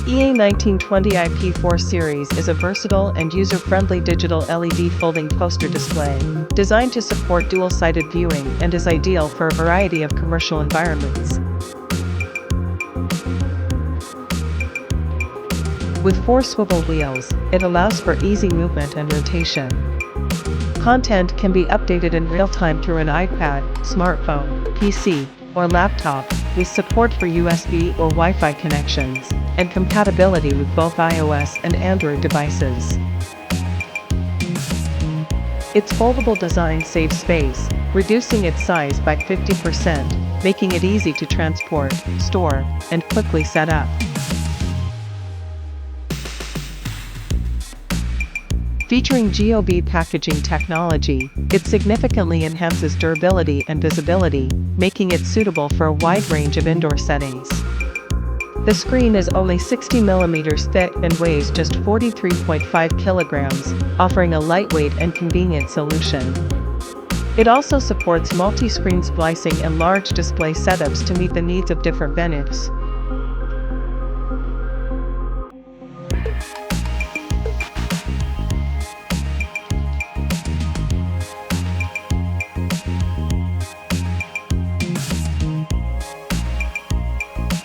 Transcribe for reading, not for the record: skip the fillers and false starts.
EA1920iP4 series is a versatile and user-friendly digital LED folding poster display, designed to support dual-sided viewing and is ideal for a variety of commercial environments. With 4 swivel wheels, it allows for easy movement and rotation. Content can be updated in real time through an iPad, smartphone, PC, or laptop, with support for USB or Wi-Fi connections, and compatibility with both iOS and Android devices. Its foldable design saves space, reducing its size by 50%, making it easy to transport, store, and quickly set up. Featuring GOB packaging technology, it significantly enhances durability and visibility, making it suitable for a wide range of indoor settings. The screen is only 60 mm thick and weighs just 43.5 kilograms, offering a lightweight and convenient solution. It also supports multi-screen splicing and large display setups to meet the needs of different venues.